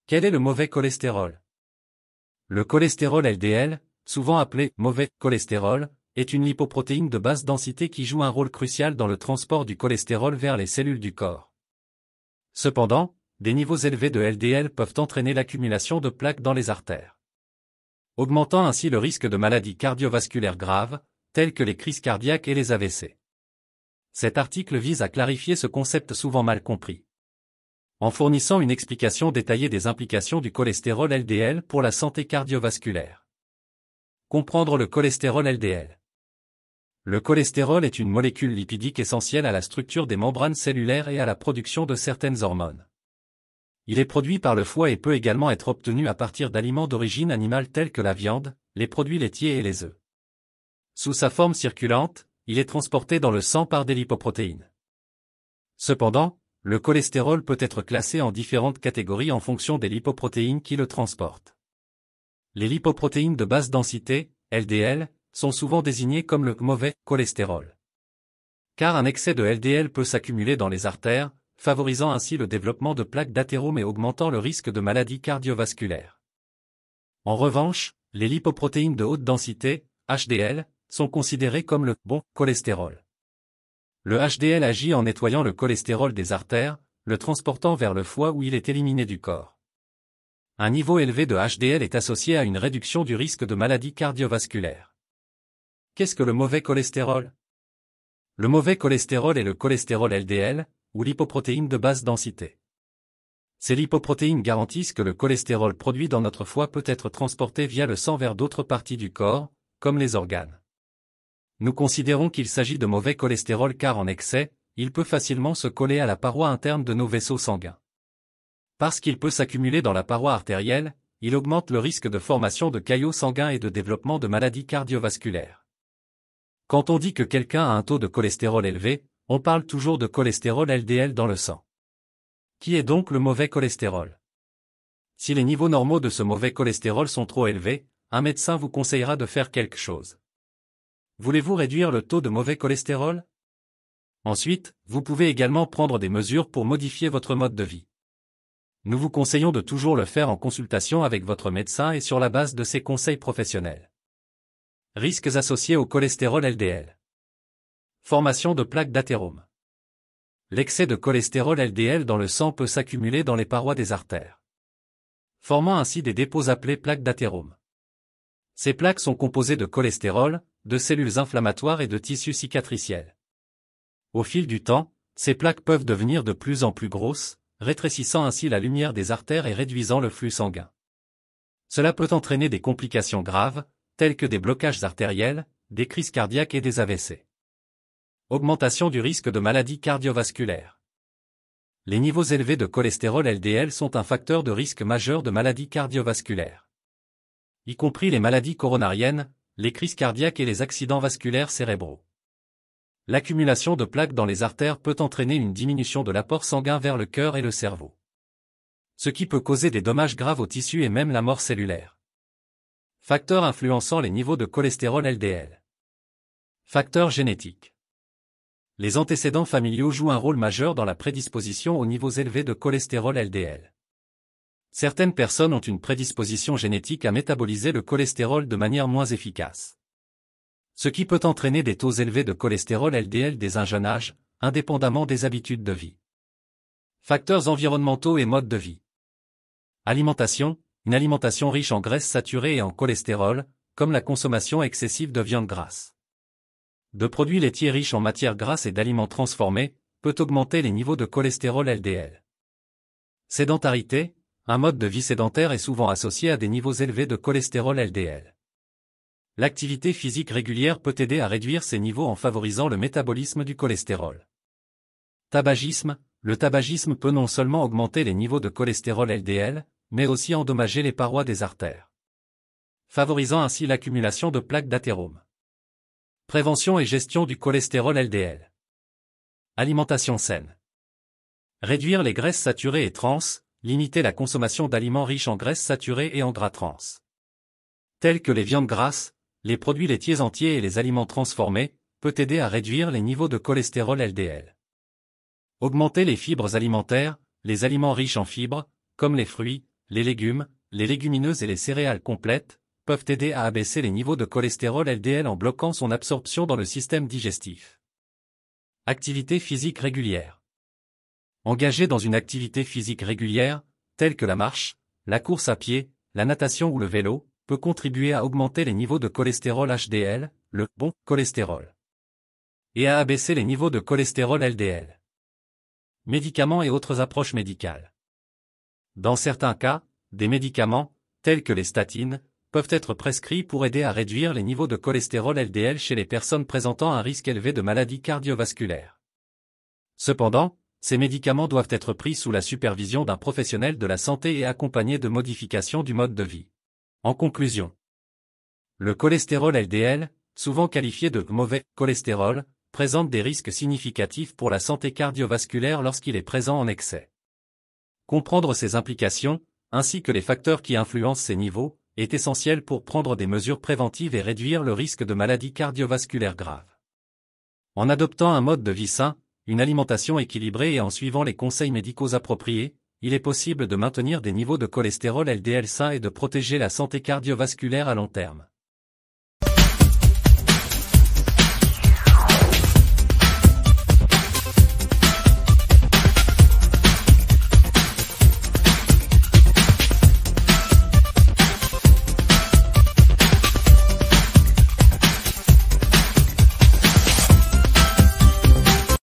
Quel est le mauvais cholestérol? Le cholestérol LDL, souvent appelé mauvais cholestérol, est une lipoprotéine de basse densité qui joue un rôle crucial dans le transport du cholestérol vers les cellules du corps. Cependant, des niveaux élevés de LDL peuvent entraîner l'accumulation de plaques dans les artères, augmentant ainsi le risque de maladies cardiovasculaires graves, telles que les crises cardiaques et les AVC. Cet article vise à clarifier ce concept souvent mal compris, en fournissant une explication détaillée des implications du cholestérol LDL pour la santé cardiovasculaire. Comprendre le cholestérol LDL. Le cholestérol est une molécule lipidique essentielle à la structure des membranes cellulaires et à la production de certaines hormones. Il est produit par le foie et peut également être obtenu à partir d'aliments d'origine animale tels que la viande, les produits laitiers et les œufs. Sous sa forme circulante, il est transporté dans le sang par des lipoprotéines. Cependant, le cholestérol peut être classé en différentes catégories en fonction des lipoprotéines qui le transportent. Les lipoprotéines de basse densité, LDL, sont souvent désignées comme le mauvais cholestérol. Car un excès de LDL peut s'accumuler dans les artères, favorisant ainsi le développement de plaques d'athérome et augmentant le risque de maladies cardiovasculaires. En revanche, les lipoprotéines de haute densité, HDL, sont considérées comme le bon cholestérol. Le HDL agit en nettoyant le cholestérol des artères, le transportant vers le foie où il est éliminé du corps. Un niveau élevé de HDL est associé à une réduction du risque de maladies cardiovasculaires. Qu'est-ce que le mauvais cholestérol? Le mauvais cholestérol est le cholestérol LDL, ou lipoprotéine de basse densité. Ces lipoprotéines garantissent que le cholestérol produit dans notre foie peut être transporté via le sang vers d'autres parties du corps, comme les organes. Nous considérons qu'il s'agit de mauvais cholestérol car en excès, il peut facilement se coller à la paroi interne de nos vaisseaux sanguins. Parce qu'il peut s'accumuler dans la paroi artérielle, il augmente le risque de formation de caillots sanguins et de développement de maladies cardiovasculaires. Quand on dit que quelqu'un a un taux de cholestérol élevé, on parle toujours de cholestérol LDL dans le sang. Qui est donc le mauvais cholestérol? Si les niveaux normaux de ce mauvais cholestérol sont trop élevés, un médecin vous conseillera de faire quelque chose. Voulez-vous réduire le taux de mauvais cholestérol? Ensuite, vous pouvez également prendre des mesures pour modifier votre mode de vie. Nous vous conseillons de toujours le faire en consultation avec votre médecin et sur la base de ses conseils professionnels. Risques associés au cholestérol LDL. Formation de plaques d'athérome. L'excès de cholestérol LDL dans le sang peut s'accumuler dans les parois des artères, formant ainsi des dépôts appelés plaques d'athérome. Ces plaques sont composées de cholestérol, de cellules inflammatoires et de tissus cicatriciels. Au fil du temps, ces plaques peuvent devenir de plus en plus grosses, rétrécissant ainsi la lumière des artères et réduisant le flux sanguin. Cela peut entraîner des complications graves, telles que des blocages artériels, des crises cardiaques et des AVC. Augmentation du risque de maladies cardiovasculaires. Les niveaux élevés de cholestérol LDL sont un facteur de risque majeur de maladies cardiovasculaires, y compris les maladies coronariennes, les crises cardiaques et les accidents vasculaires cérébraux. L'accumulation de plaques dans les artères peut entraîner une diminution de l'apport sanguin vers le cœur et le cerveau, ce qui peut causer des dommages graves aux tissus et même la mort cellulaire. Facteurs influençant les niveaux de cholestérol LDL. Facteurs génétiques. Les antécédents familiaux jouent un rôle majeur dans la prédisposition aux niveaux élevés de cholestérol LDL. Certaines personnes ont une prédisposition génétique à métaboliser le cholestérol de manière moins efficace, ce qui peut entraîner des taux élevés de cholestérol LDL dès un jeune âge, indépendamment des habitudes de vie. Facteurs environnementaux et modes de vie. Alimentation. Une alimentation riche en graisses saturées et en cholestérol, comme la consommation excessive de viande grasse, de produits laitiers riches en matières grasses et d'aliments transformés, peut augmenter les niveaux de cholestérol LDL. Sédentarité. Un mode de vie sédentaire est souvent associé à des niveaux élevés de cholestérol LDL. L'activité physique régulière peut aider à réduire ces niveaux en favorisant le métabolisme du cholestérol. Tabagisme. Le tabagisme peut non seulement augmenter les niveaux de cholestérol LDL, mais aussi endommager les parois des artères, favorisant ainsi l'accumulation de plaques d'athérome. Prévention et gestion du cholestérol LDL. Alimentation saine. Réduire les graisses saturées et trans, limiter la consommation d'aliments riches en graisses saturées et en gras trans, tels que les viandes grasses, les produits laitiers entiers et les aliments transformés, peut aider à réduire les niveaux de cholestérol LDL. Augmenter les fibres alimentaires, les aliments riches en fibres, comme les fruits, Les légumes, les légumineuses et les céréales complètes peuvent aider à abaisser les niveaux de cholestérol LDL en bloquant son absorption dans le système digestif. Activité physique régulière. Engagé dans une activité physique régulière, telle que la marche, la course à pied, la natation ou le vélo, peut contribuer à augmenter les niveaux de cholestérol HDL, le bon cholestérol, et à abaisser les niveaux de cholestérol LDL. Médicaments et autres approches médicales. Dans certains cas, des médicaments, tels que les statines, peuvent être prescrits pour aider à réduire les niveaux de cholestérol LDL chez les personnes présentant un risque élevé de maladies cardiovasculaires. Cependant, ces médicaments doivent être pris sous la supervision d'un professionnel de la santé et accompagnés de modifications du mode de vie. En conclusion, le cholestérol LDL, souvent qualifié de mauvais cholestérol, présente des risques significatifs pour la santé cardiovasculaire lorsqu'il est présent en excès. Comprendre ses implications, ainsi que les facteurs qui influencent ces niveaux, est essentiel pour prendre des mesures préventives et réduire le risque de maladies cardiovasculaires graves. En adoptant un mode de vie sain, une alimentation équilibrée et en suivant les conseils médicaux appropriés, il est possible de maintenir des niveaux de cholestérol LDL sains et de protéger la santé cardiovasculaire à long terme.